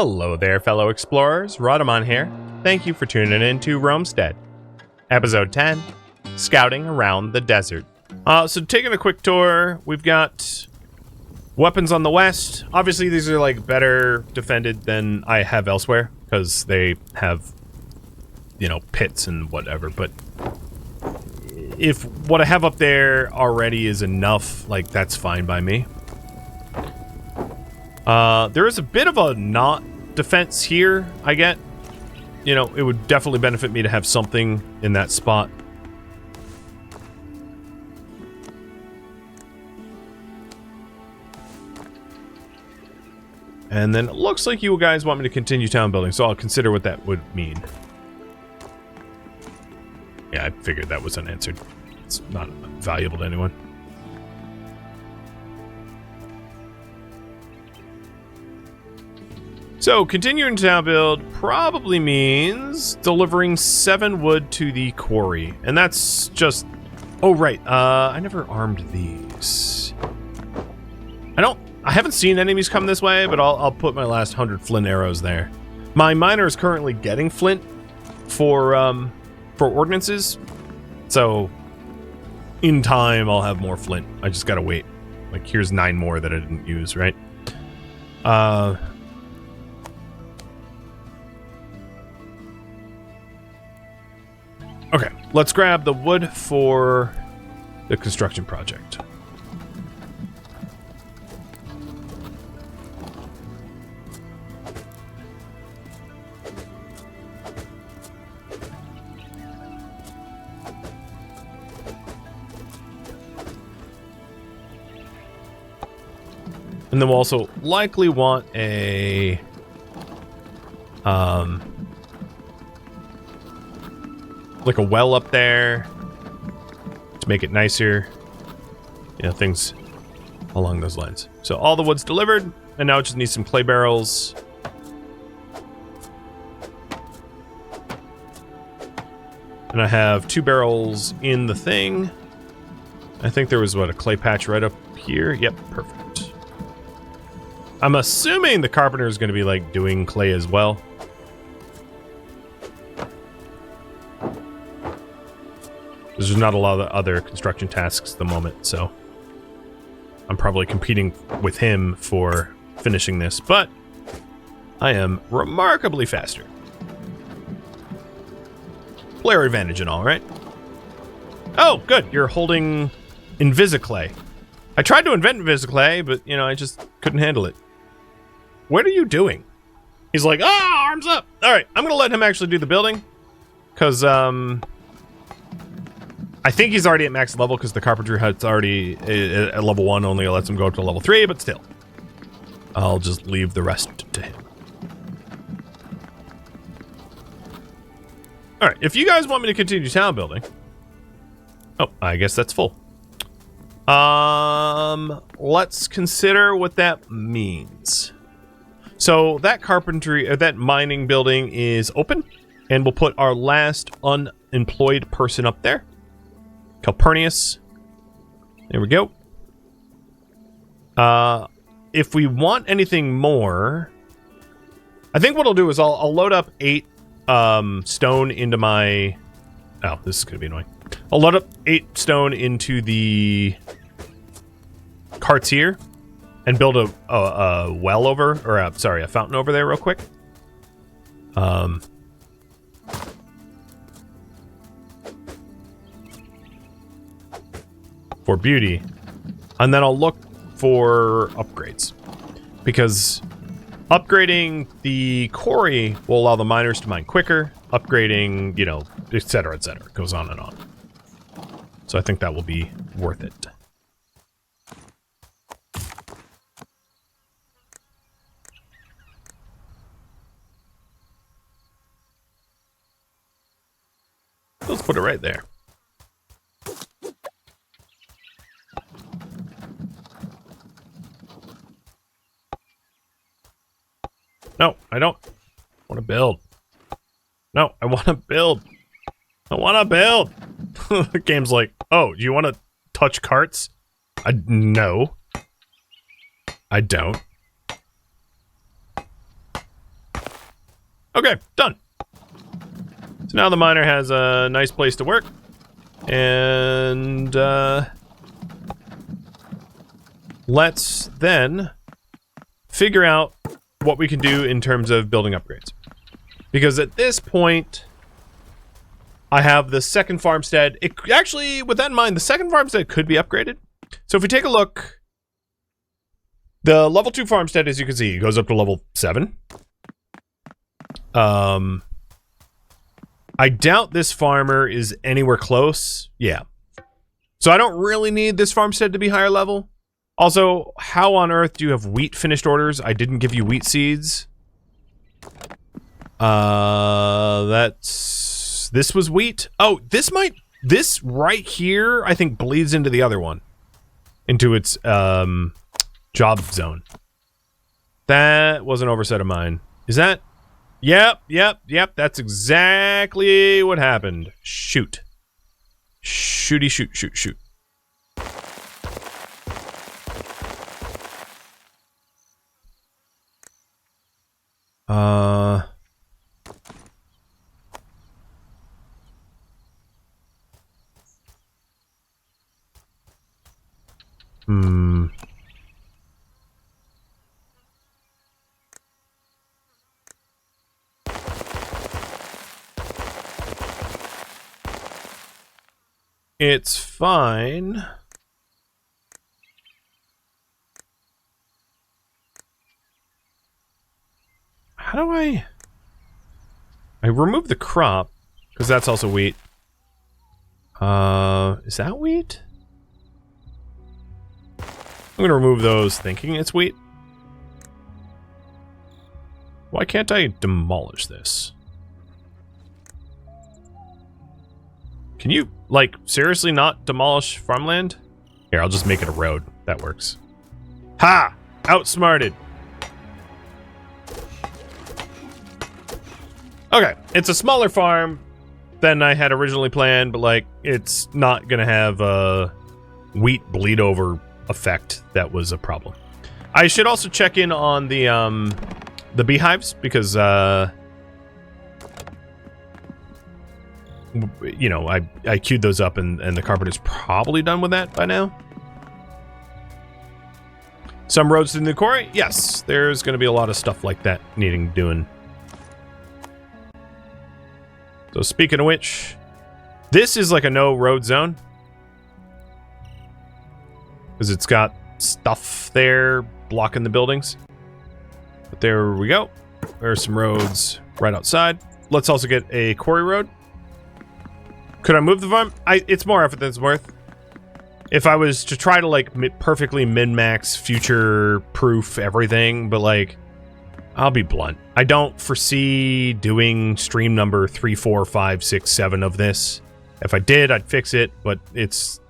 Hello there, fellow explorers. Rhadamant here. Thank you for tuning in to Romestead. Episode 10, Scouting Around the Desert. So taking a quick tour, we've got weapons on the west. Obviously, these are like better defended than I have elsewhere, because they have, you know, pits and whatever, but if what I have up there already is enough, like, that's fine by me. There is a bit of a not defense here, I get. You know, it would definitely benefit me to have something in that spot. And then it looks like you guys want me to continue town building, so I'll consider what that would mean. Yeah, I figured that was unanswered. It's not valuable to anyone. So, continuing town build probably means delivering 7 wood to the quarry. And that's just... Oh, right. I never armed these. I haven't seen enemies come this way, but I'll put my last 100 flint arrows there. My miner is currently getting flint for ordnances. So, in time, I'll have more flint. I just gotta wait. Like, here's 9 more that I didn't use, right? Okay, let's grab the wood for the construction project. And then we'll also likely want a like a well up there to make it nicer. You know, things along those lines. So all the wood's delivered, and now it just needs some clay barrels. And I have 2 barrels in the thing. I think there was, what, a clay patch right up here? Yep, perfect. I'm assuming the carpenter is going to be, like, doing clay as well. There's not a lot of other construction tasks at the moment, so I'm probably competing with him for finishing this, but I am remarkably faster. Player advantage and all, right? Oh, good. You're holding Invisiclay. I tried to invent Invisiclay, but, you know, I just couldn't handle it. What are you doing? He's like, arms up. All right, I'm going to let him actually do the building, because, I think he's already at max level because the carpentry hut's already at level 1, only lets him go up to level 3, but still. I'll just leave the rest to him. Alright, if you guys want me to continue town building... Oh, I guess that's full. Let's consider what that means. So that carpentry, or that mining building is open, and we'll put our last unemployed person up there. Calpurnius. There we go. If we want anything more, I think what I'll do is I'll load up 8 stone into my... Oh, this is going to be annoying. I'll load up 8 stone into the carts here and build a well over, or sorry, a fountain over there real quick. For beauty, and then I'll look for upgrades, because upgrading the quarry will allow the miners to mine quicker. Upgrading, you know, etc., etc., goes on and on. So I think that will be worth it. Let's put it right there. No, I don't want to build. No, I want to build. I want to build. The game's like, oh, do you want to touch carts? No. I don't. Okay, done. So now the miner has a nice place to work. And let's then figure out what we can do in terms of building upgrades. Because at this point, I have the second farmstead. Actually, with that in mind, the second farmstead could be upgraded. So if we take a look, the level 2 farmstead, as you can see, goes up to level 7. I doubt this farmer is anywhere close. Yeah. So I don't really need this farmstead to be higher level. Also, how on earth do you have wheat finished orders? I didn't give you wheat seeds. This was wheat. Oh, this right here, I think bleeds into the other one. Into its, job zone. That was an oversight of mine. Is that? Yep. That's exactly what happened. Shoot. Shooty, shoot. It's fine. How do I remove the crop, because that's also wheat. Is that wheat? I'm gonna remove those thinking it's wheat. Why can't I demolish this? Can you, like, seriously not demolish farmland? Here, I'll just make it a road. That works. Ha! Outsmarted. Okay, it's a smaller farm than I had originally planned, but, like, it's not gonna have a wheat bleed over effect that was a problem. I should also check in on the beehives, because, you know, I queued those up, and the carpenter's probably done with that by now. Some roads to the new quarry? Yes, there's going to be a lot of stuff like that needing doing. So speaking of which, this is like a no road zone. Because it's got stuff there blocking the buildings. But there we go. There are some roads right outside. Let's also get a quarry road. Could I move the farm? It's more effort than it's worth. If I was to try to, like, perfectly min-max, future-proof everything, but, like, I'll be blunt. I don't foresee doing stream number 3, 4, 5, 6, 7 of this. If I did, I'd fix it, but it's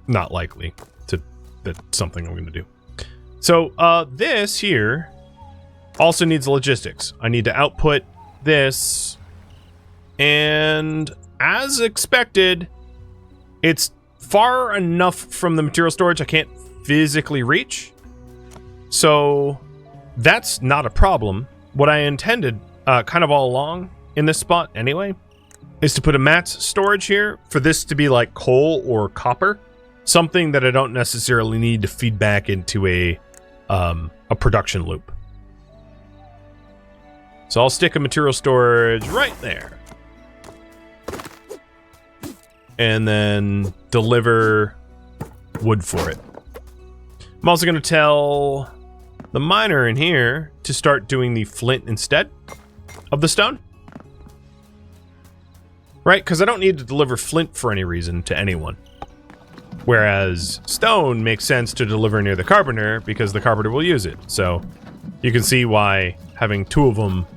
not likely that's something I'm going to do. So, this here also needs logistics. I need to output this, and as expected, it's far enough from the material storage I can't physically reach. So that's not a problem. What I intended, kind of all along in this spot anyway, is to put a mats storage here for this to be like coal or copper. Something that I don't necessarily need to feed back into a production loop. So I'll stick a material storage right there. And then deliver wood for it. I'm also going to tell the miner in here to start doing the flint instead of the stone. Right? Because I don't need to deliver flint for any reason to anyone. Whereas stone makes sense to deliver near the carpenter because the carpenter will use it. So you can see why having two of them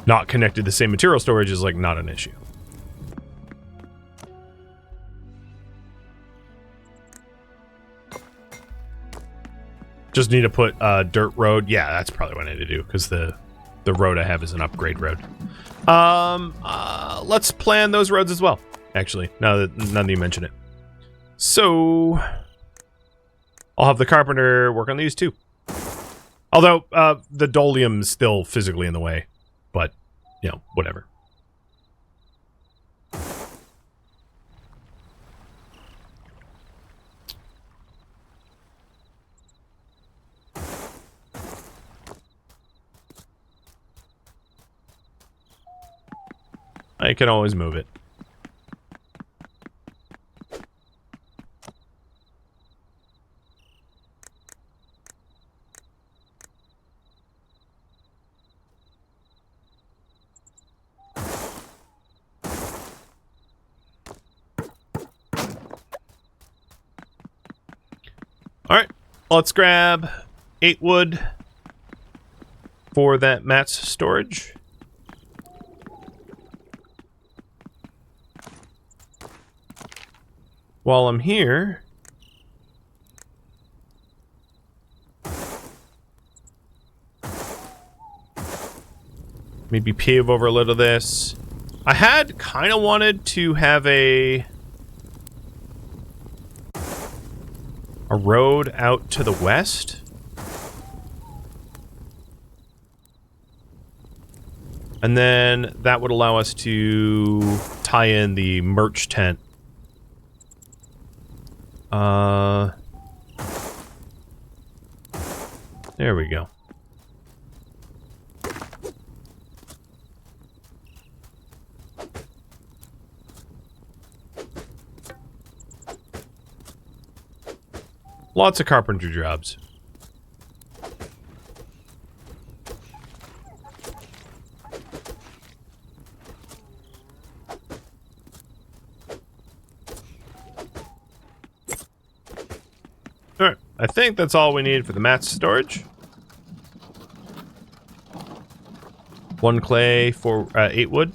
not connected to the same material storage is like not an issue. Just need to put a dirt road. Yeah, that's probably what I need to do because the road I have is an upgrade road. Let's plan those roads as well. Actually, now that you mention it. So I'll have the carpenter work on these too. Although the Dolium is still physically in the way. you know, whatever. I can always move it. Alright, let's grab 8 wood for that mat's storage. While I'm here, maybe pave over a little of this. I had kind of wanted to have a road out to the west. And then that would allow us to tie in the merch tent. There we go. Lots of carpenter jobs. Alright, I think that's all we need for the mat's storage. 1 clay for 8 wood.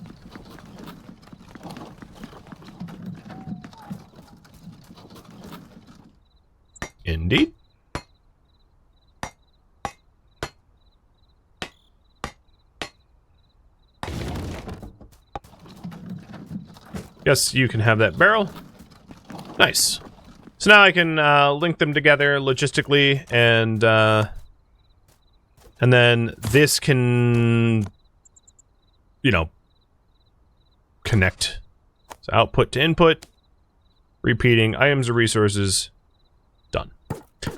Indeed. Yes, you can have that barrel. Nice. So now I can link them together logistically, and then this can, you know, connect. So output to input, repeating items or resources, done.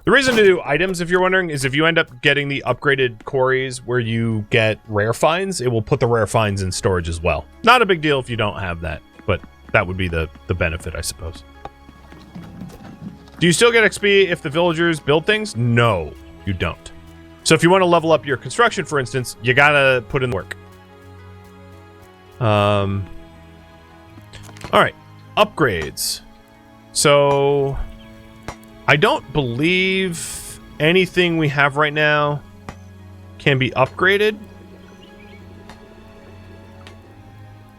The reason to do items, if you're wondering, is if you end up getting the upgraded quarries where you get rare finds, it will put the rare finds in storage as well. Not a big deal if you don't have that, but that would be the benefit, I suppose. Do you still get XP if the villagers build things? No, you don't. So if you want to level up your construction, for instance, you gotta put in work. All right, upgrades. So I don't believe anything we have right now can be upgraded.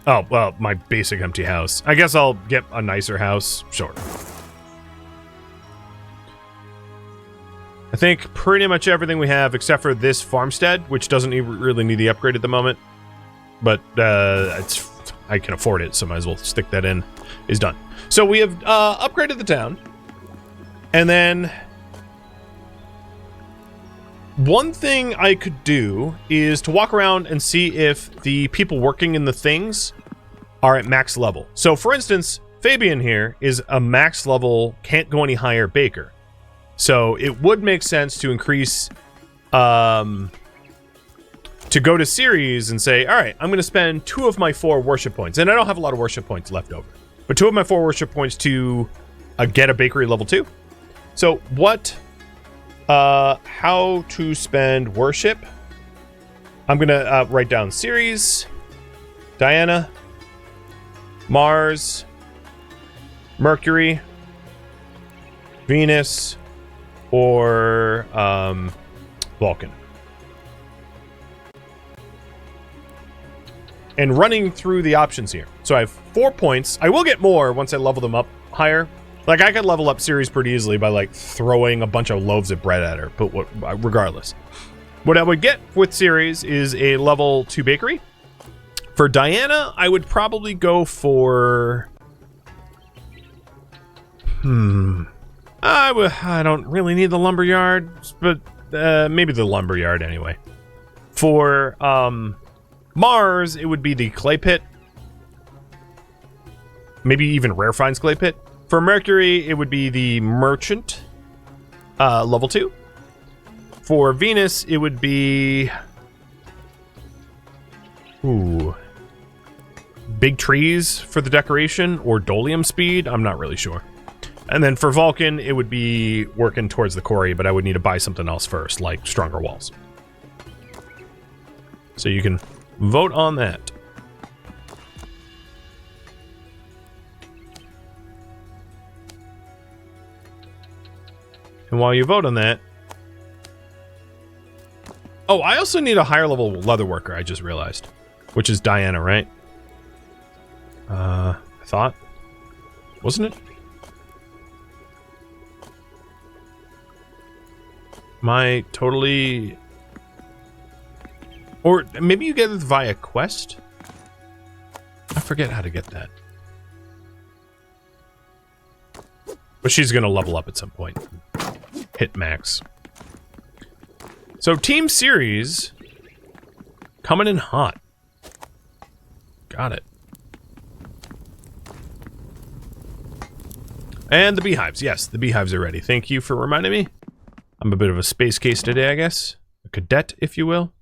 Oh, well, my basic empty house. I guess I'll get a nicer house. Sure. I think pretty much everything we have, except for this farmstead, which doesn't really need the upgrade at the moment. But I can afford it, so might as well stick that in, is done. So we have upgraded the town. And then one thing I could do is to walk around and see if the people working in the things are at max level. So for instance, Fabian here is a max level, can't go any higher baker. So it would make sense to increase, to go to series and say, all right, I'm going to spend 2 of my 4 worship points. And I don't have a lot of worship points left over, but 2 of my 4 worship points to get a bakery level 2. So what, how to spend worship. I'm going to write down Ceres, Diana, Mars, Mercury, Venus, or Vulcan. And running through the options here. So I have 4 points. I will get more once I level them up higher. Like, I could level up Ceres pretty easily by, like, throwing a bunch of loaves of bread at her. But regardless. What I would get with Ceres is a level 2 bakery. For Diana, I would probably go for... I don't really need the lumberyard, but maybe the lumberyard anyway. For Mars, it would be the clay pit. Maybe even rare finds clay pit. For Mercury, it would be the merchant, level 2. For Venus, it would be... Ooh. Big trees for the decoration, or Dolium speed. I'm not really sure. And then for Vulcan, it would be working towards the quarry, but I would need to buy something else first, like stronger walls. So you can vote on that. And while you vote on that... Oh, I also need a higher level leather worker, I just realized. Which is Diana, right? I thought. Wasn't it? Am I totally... Or maybe you get it via quest? I forget how to get that. But she's going to level up at some point. Hit max. So Team Series coming in hot. Got it. And the beehives. Yes, the beehives are ready. Thank you for reminding me. I'm a bit of a space case today, I guess. A cadet, if you will.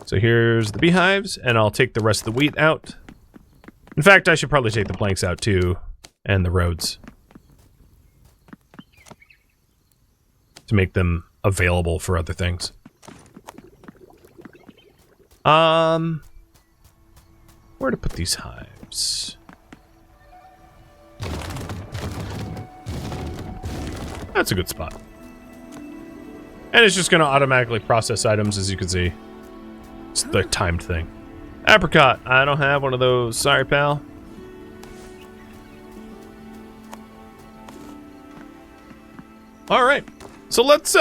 So here's the beehives, and I'll take the rest of the wheat out. In fact, I should probably take the planks out too, and the roads. To make them available for other things. Where to put these hives? That's a good spot. And it's just going to automatically process items, as you can see. It's the timed thing. Apricot. I don't have one of those. Sorry, pal. All right. So let's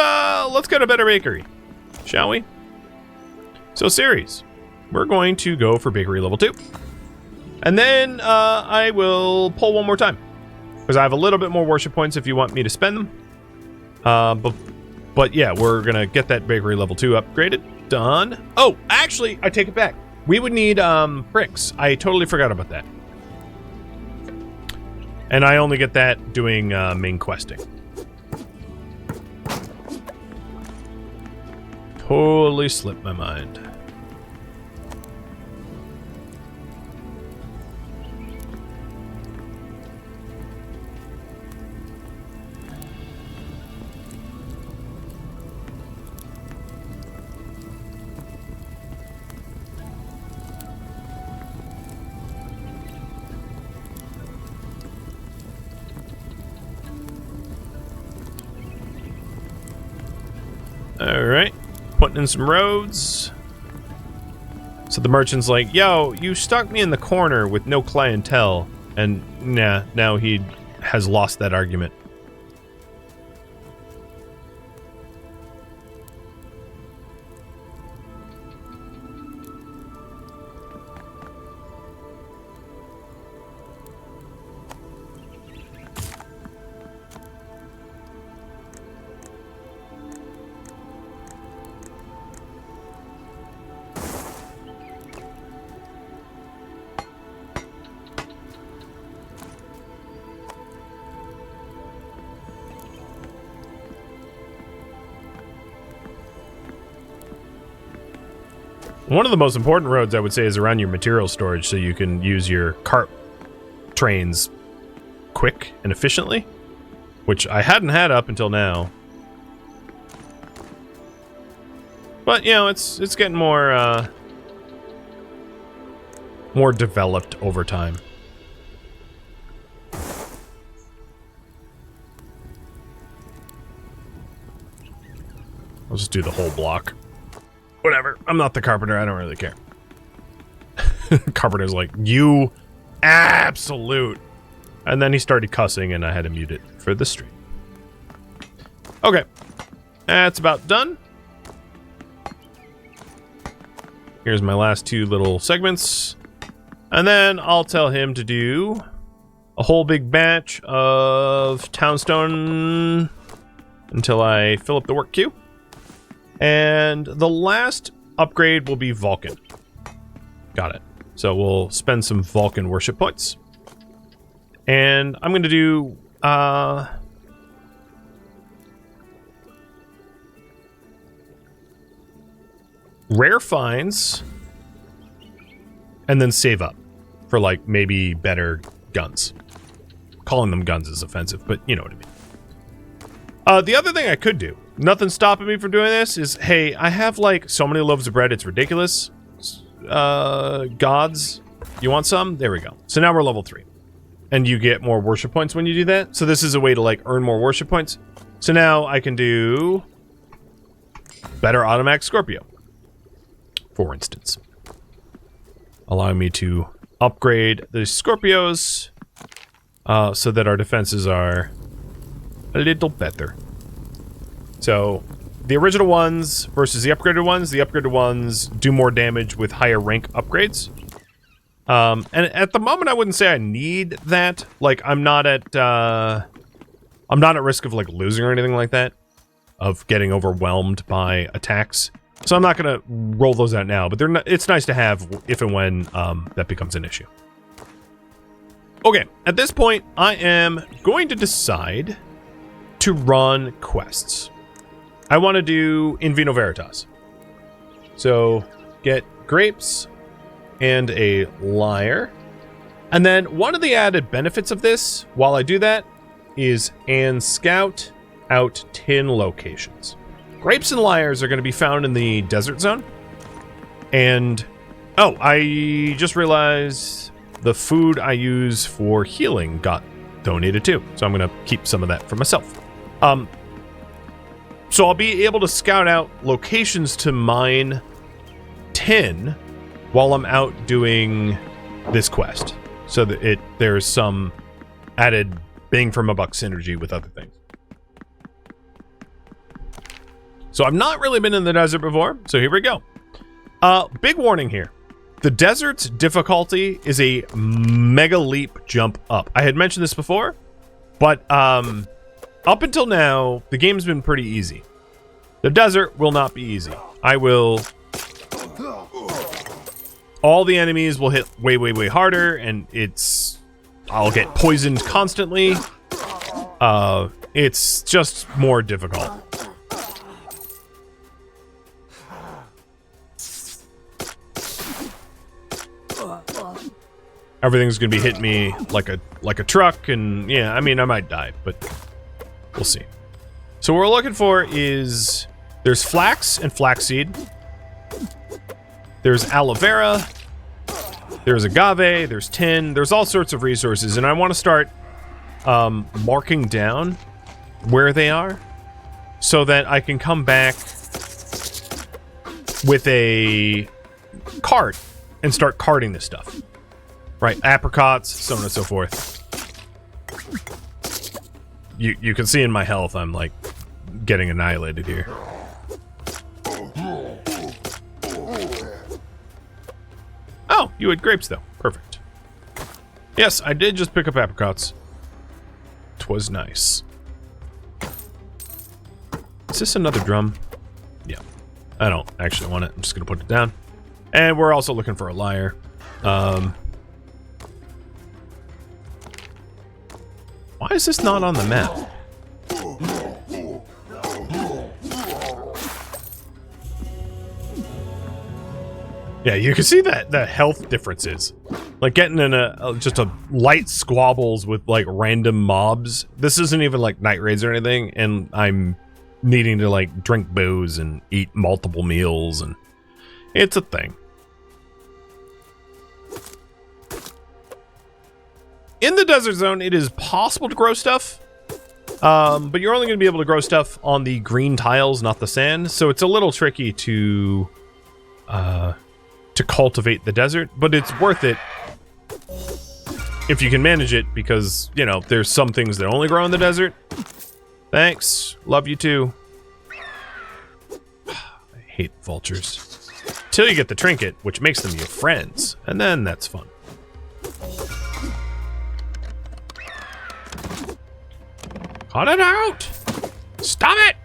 get a better bakery, shall we? So series. We're going to go for bakery level 2. And then I will pull one more time. Because I have a little bit more worship points if you want me to spend them. But yeah, we're going to get that bakery level 2 upgraded. Done. Oh, actually, I take it back. We would need bricks. I totally forgot about that. And I only get that doing main questing. Totally slipped my mind. Alright, putting in some roads. So the merchant's like, yo, you stuck me in the corner with no clientele. And nah, now he has lost that argument. One of the most important roads, I would say, is around your material storage, so you can use your cart trains quick and efficiently, which I hadn't had up until now. But, you know, it's getting more developed over time. I'll just do the whole block. Whatever. I'm not the carpenter. I don't really care. Carpenter's like, you absolute. And then he started cussing and I had to mute it for the stream. Okay. That's about done. Here's my last 2 little segments. And then I'll tell him to do a whole big batch of townstone until I fill up the work queue. And the last upgrade will be Vulcan. Got it. So we'll spend some Vulcan worship points. And I'm going to do... rare finds. And then save up for, like, maybe better guns. Calling them guns is offensive, but you know what I mean. The other thing I could do, nothing stopping me from doing this, is, hey, I have, like, so many loaves of bread, it's ridiculous. Gods, you want some? There we go. So now we're level 3. And you get more worship points when you do that. So this is a way to, like, earn more worship points. So now I can do better automatic Scorpio, for instance. Allowing me to upgrade the Scorpios so that our defenses are a little better. So the original ones versus the upgraded ones do more damage with higher rank upgrades. And at the moment, I wouldn't say I need that. Like, I'm not at risk of, like, losing or anything like that, of getting overwhelmed by attacks. So I'm not going to roll those out now, but they're not, it's nice to have if and when that becomes an issue. Okay, at this point, I am going to decide to run quests. I want to do In Vino Veritas. So, get grapes and a lyre. And then one of the added benefits of this, while I do that, is and scout out 10 locations. Grapes and lyres are going to be found in the desert zone. And, oh, I just realized the food I use for healing got donated too. So I'm going to keep some of that for myself. So I'll be able to scout out locations to mine 10 while I'm out doing this quest. So that there's some added bang from a buck synergy with other things. So I've not really been in the desert before, so here we go. Big warning here. The desert's difficulty is a mega leap jump up. I had mentioned this before, but up until now, the game's been pretty easy. The desert will not be easy. All the enemies will hit way, way, way harder, and I'll get poisoned constantly. It's just more difficult. Everything's gonna be hitting me like a truck, and yeah, I mean, I might die, but we'll see. So what we're looking for is there's flax and flaxseed. There's aloe vera. There's agave. There's tin. There's all sorts of resources, and I want to start marking down where they are so that I can come back with a cart and start carting this stuff. Right, apricots, so on and so forth. You can see in my health, I'm like getting annihilated here. Oh, you had grapes though. Perfect. Yes, I did just pick up apricots. 'Twas nice. Is this another drum? Yeah. I don't actually want it. I'm just gonna put it down. And we're also looking for a lyre. Why is this not on the map? Yeah, you can see that the health differences. Like getting in just a light squabbles with like random mobs. This isn't even like night raids or anything, and I'm needing to like drink booze and eat multiple meals, and it's a thing. In the desert zone, it is possible to grow stuff, but you're only going to be able to grow stuff on the green tiles, not the sand. So it's a little tricky to cultivate the desert, but it's worth it if you can manage it, because you know there's some things that only grow in the desert. Thanks, love you too. I hate vultures. Till you get the trinket, which makes them your friends, and then that's fun. Cut it out! Stop it!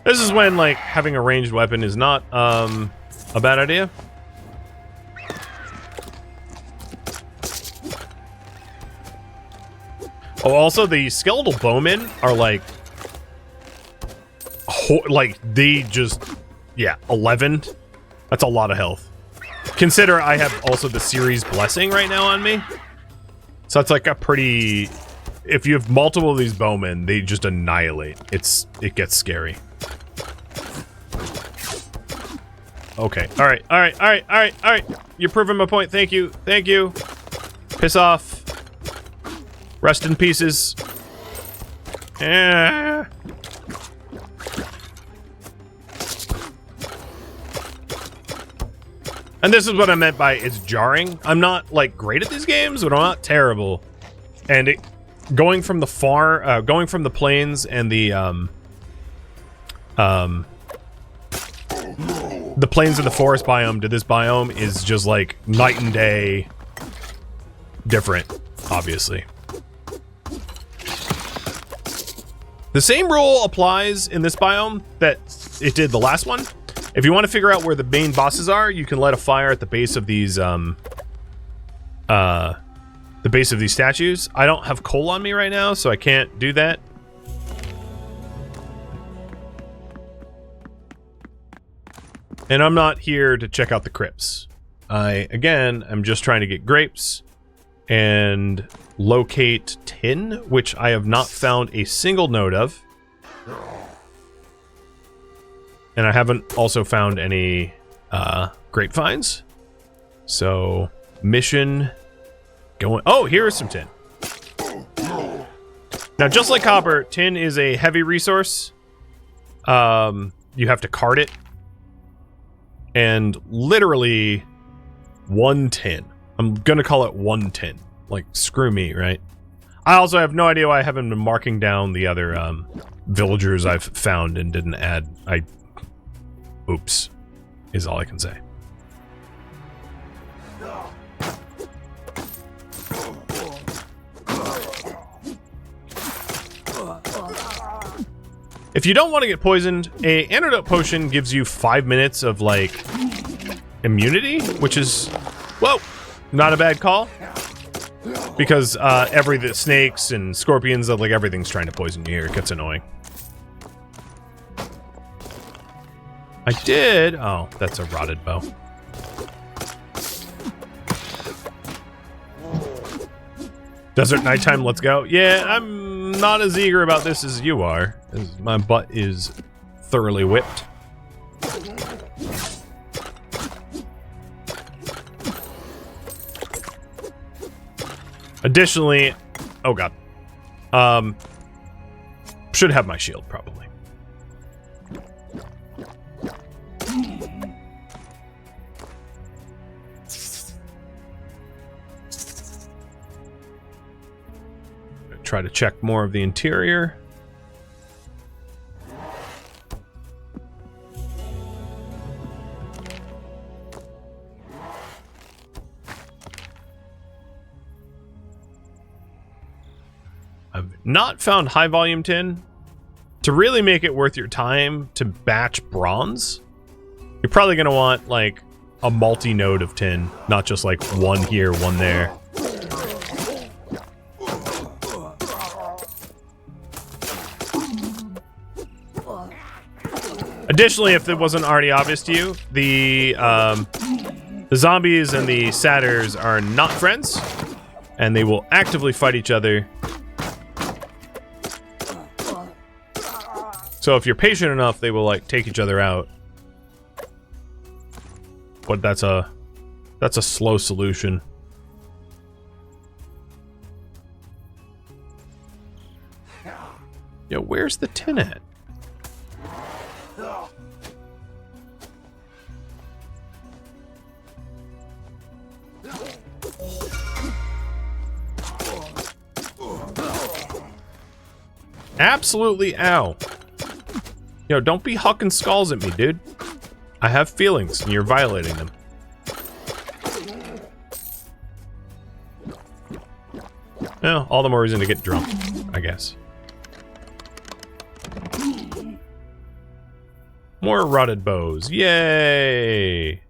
This is when, like, having a ranged weapon is not, a bad idea. Oh, also, the skeletal bowmen are, like, they just, yeah, 11. That's a lot of health. Consider I have also the series blessing right now on me. So it's like a pretty... If you have multiple of these bowmen, they just annihilate. It gets scary. Okay. All right. You're proving my point. Thank you. Thank you. Piss off. Rest in pieces. And this is what I meant by it's jarring. I'm not, like, great at these games, but I'm not terrible. And going from the plains and the plains of the forest biome to this biome is just, like, night and day different, obviously. The same rule applies in this biome that it did the last one. If you want to figure out where the main bosses are, you can light a fire at the base of these, statues. I don't have coal on me right now, so I can't do that. And I'm not here to check out the crypts. Again, I'm just trying to get grapes and locate tin, which I have not found a single node of. And I haven't also found any grapevines. So, mission going... Oh, here is some tin. Now, just like copper, tin is a heavy resource. You have to cart it. And literally, 1 tin. I'm going to call it 1 tin. Like, screw me, right? I also have no idea why I haven't been marking down the other villagers I've found and didn't add... Oops, is all I can say. If you don't want to get poisoned, an antidote potion gives you 5 minutes of, like, immunity, which is, whoa, not a bad call. Because the snakes and scorpions, like, everything's trying to poison you here. It gets annoying. I did... Oh, that's a rotted bow. Desert nighttime, let's go. Yeah, I'm not as eager about this as you are, as my butt is thoroughly whipped. Additionally... Oh, God. Should have my shield, probably. Try to check more of the interior. I've not found high volume tin. To really make it worth your time to batch bronze, you're probably going to want like a multi-node of tin, not just like one here, one there. Additionally, if it wasn't already obvious to you, the zombies and the satyrs are not friends, and they will actively fight each other. So if you're patient enough, they will like take each other out. But that's a slow solution. Yo, where's the tin at? Absolutely, ow. Yo, don't be hucking skulls at me, dude. I have feelings, and you're violating them. Well, all the more reason to get drunk, I guess. More rotted bows. Yay!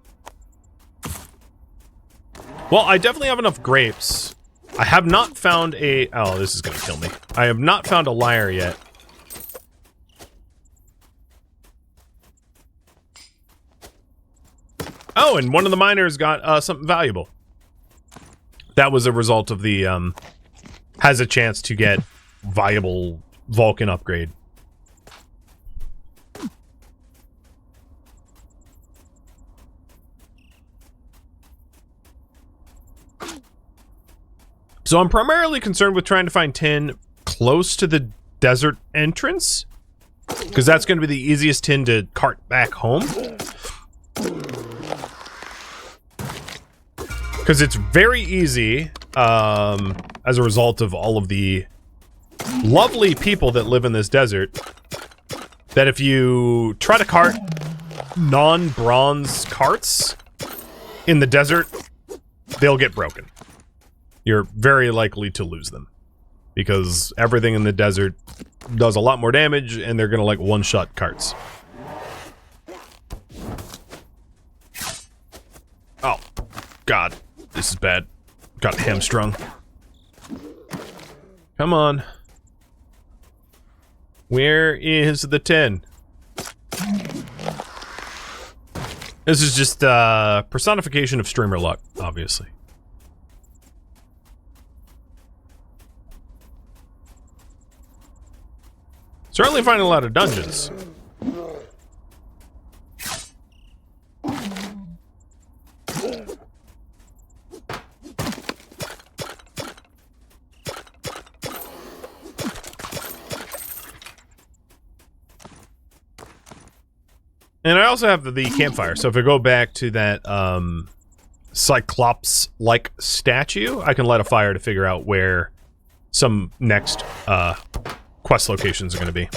Well, I definitely have enough grapes. I have not found a... Oh, this is gonna kill me. I have not found a lyre yet. Oh, and one of the miners got something valuable. That was a result of the, has a chance to get viable Vulcan upgrade. So I'm primarily concerned with trying to find tin close to the desert entrance, because that's going to be the easiest tin to cart back home. Because it's very easy, as a result of all of the lovely people that live in this desert, that if you try to cart non-bronze carts in the desert, they'll get broken. You're very likely to lose them, because everything in the desert does a lot more damage, and they're gonna like one-shot carts. Oh, God. This is bad. Got hamstrung. Come on. Where is the 10? This is just personification of streamer luck, obviously. Certainly finding a lot of dungeons. And I also have the campfire, so if I go back to that Cyclops-like statue, I can light a fire to figure out where some next quest locations are going to be.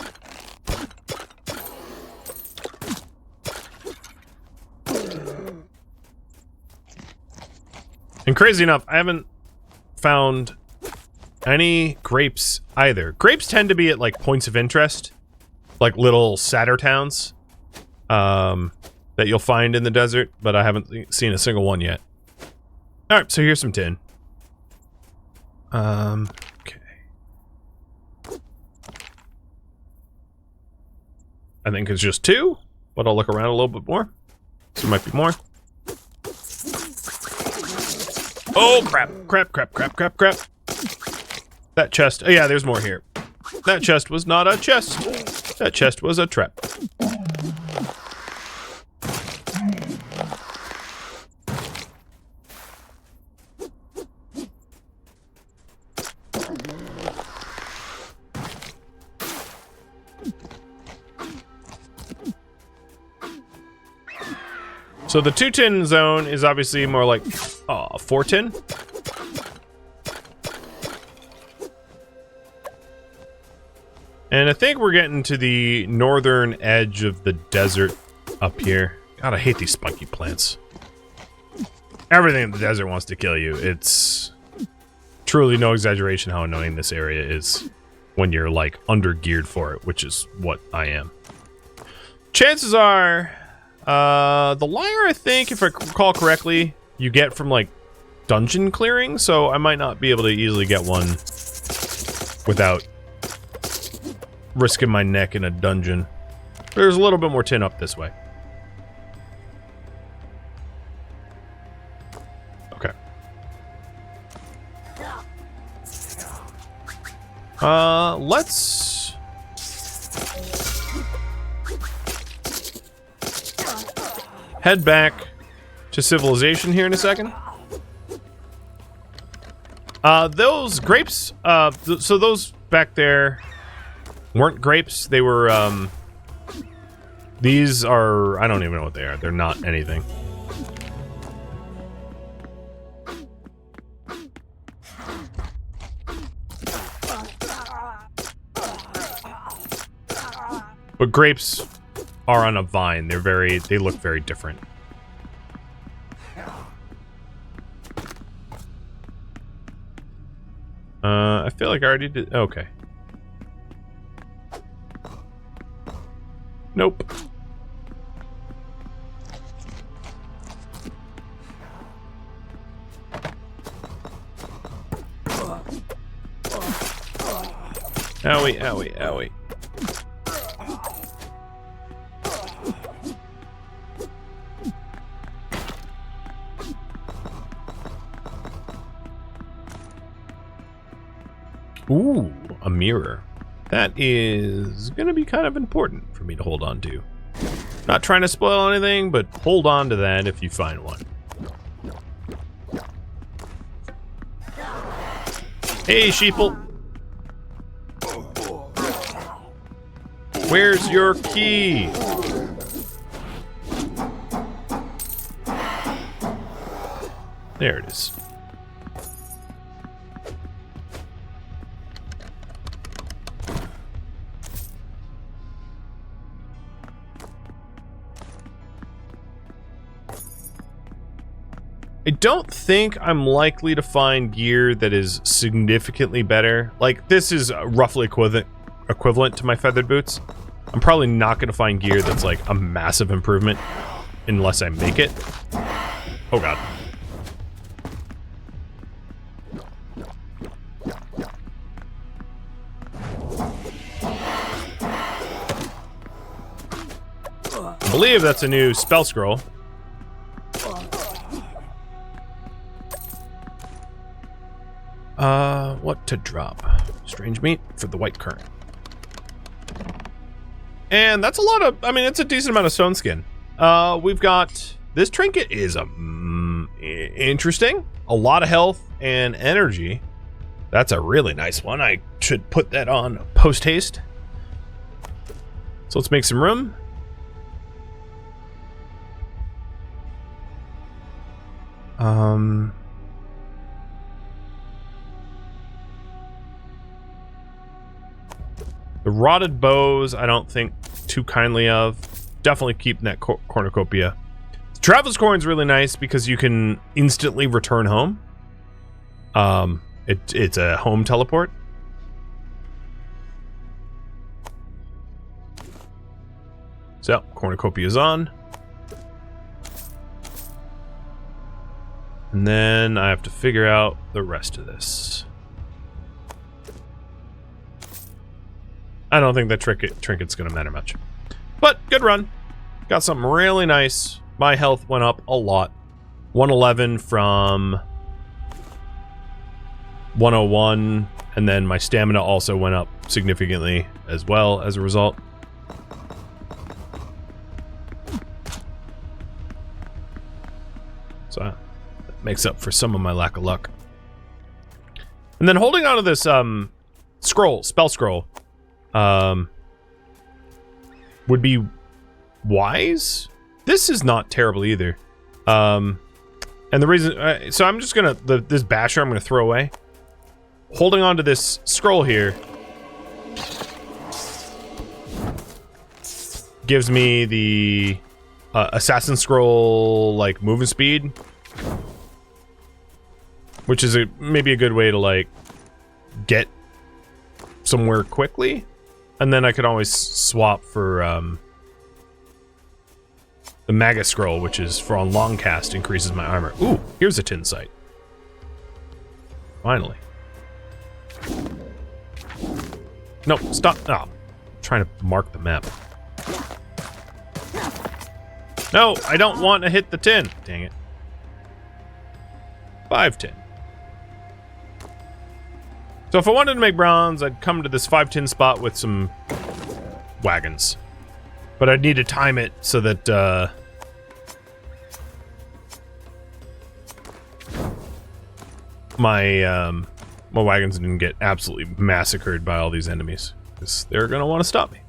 And crazy enough, I haven't found any grapes either. Grapes tend to be at like points of interest, like little satyr towns. That you'll find in the desert, but I haven't seen a single one yet. Alright, so here's some tin. Okay. I think it's just 2, but I'll look around a little bit more. So there might be more. Oh, crap. Crap. That chest. Oh, yeah, there's more here. That chest was not a chest. That chest was a trap. So the 2 tin zone is obviously more like 4 tin. And I think we're getting to the northern edge of the desert up here. God, I hate these spiky plants. Everything in the desert wants to kill you. It's truly no exaggeration how annoying this area is when you're like under-geared for it, which is what I am. Chances are... the lyre, I think, if I recall correctly, you get from, like, dungeon clearing, so I might not be able to easily get one without risking my neck in a dungeon. There's a little bit more tin up this way. Okay. Let's... head back to civilization here in a second. Those grapes, so those back there weren't grapes. They were, these are, I don't even know what they are. They're not anything. But grapes are on a vine. They look very different. I feel like I already did. Okay. Nope. owie, owie, owie. Ooh, a mirror. That is gonna be kind of important for me to hold on to. Not trying to spoil anything, but hold on to that if you find one. Hey, sheeple. Where's your key? There it is. I don't think I'm likely to find gear that is significantly better. Like, this is roughly equivalent to my feathered boots. I'm probably not going to find gear that's like a massive improvement unless I make it. Oh god. I believe that's a new spell scroll. What to drop? Strange meat for the white currant. And that's a lot of, I mean, it's a decent amount of stone skin. We've got, this trinket is interesting. A lot of health and energy. That's a really nice one. I should put that on post haste. So let's make some room. The rotted bows, I don't think too kindly of. Definitely keep that cornucopia. The Traveler's Coin's really nice because you can instantly return home. It's a home teleport. So, cornucopia is on. And then I have to figure out the rest of this. I don't think that trinket's gonna matter much. But, good run. Got something really nice. My health went up a lot. 111 from 101, and then my stamina also went up significantly as well as a result. So, that makes up for some of my lack of luck. And then holding on to this, spell scroll, would be wise. This is not terrible either. And the reason, so I'm just gonna, this basher I'm gonna throw away. Holding on to this scroll here gives me the assassin scroll, like, movement speed, which is maybe a good way to, like, get somewhere quickly. And then I could always swap for the Maga Scroll, which is for on long cast, increases my armor. Ooh, here's a tin sight. Finally. No, stop. Oh, I'm trying to mark the map. No, I don't want to hit the tin. Dang it. 5 tin. So if I wanted to make bronze, I'd come to this 5 tin spot with some wagons. But I'd need to time it so that, my wagons didn't get absolutely massacred by all these enemies. Because they're gonna want to stop me.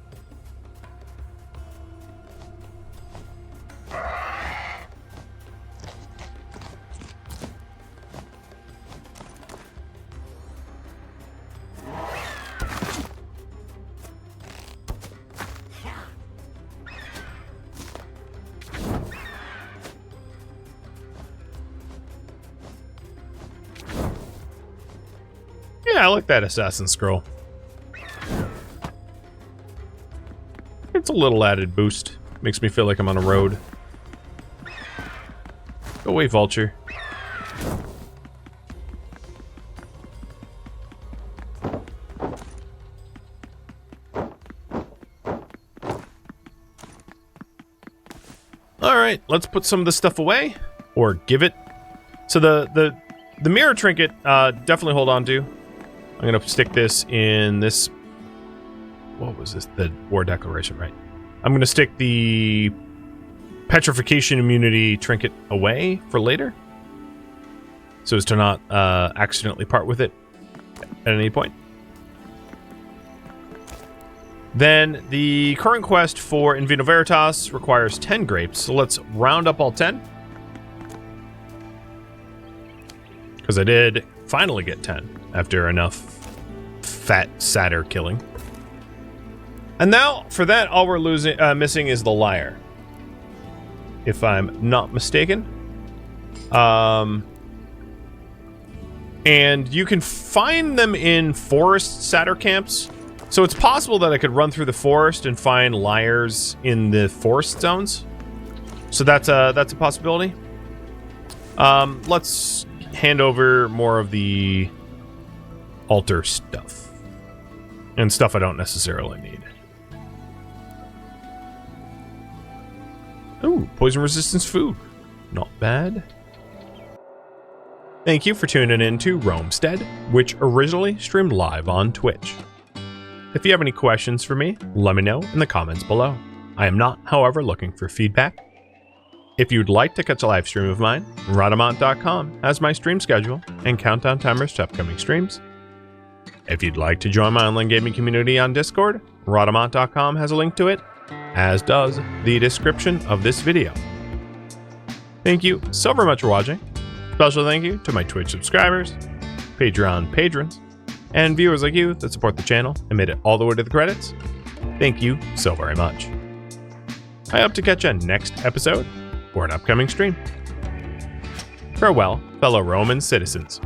Yeah, I like that assassin scroll. It's a little added boost. Makes me feel like I'm on a road. Go away, vulture. All right, let's put some of this stuff away, or give it. So the mirror trinket, definitely hold on to. I'm gonna stick this in this. What was this? The war declaration, right? I'm gonna stick the petrification immunity trinket away for later, so as to not accidentally part with it at any point. Then the current quest for In Vino Veritas requires 10 grapes, so let's round up all 10. Because I did finally get 10 after enough fat satyr killing. And now, for that, all we're missing is the lyre, if I'm not mistaken. And you can find them in forest satyr camps. So it's possible that I could run through the forest and find lyres in the forest zones. So that's a possibility. Let's hand over more of the altar stuff. And stuff I don't necessarily need. Ooh, poison resistance food. Not bad. Thank you for tuning in to Romestead, which originally streamed live on Twitch. If you have any questions for me, let me know in the comments below. I am not, however, looking for feedback. If you'd like to catch a live stream of mine, Rhadamant.com has my stream schedule and countdown timers to upcoming streams. If you'd like to join my online gaming community on Discord, Rhadamant.com has a link to it, as does the description of this video. Thank you so very much for watching. Special thank you to my Twitch subscribers, Patreon patrons, and viewers like you that support the channel and made it all the way to the credits. Thank you so very much. I hope to catch you next episode or an upcoming stream. Farewell, fellow Roman citizens.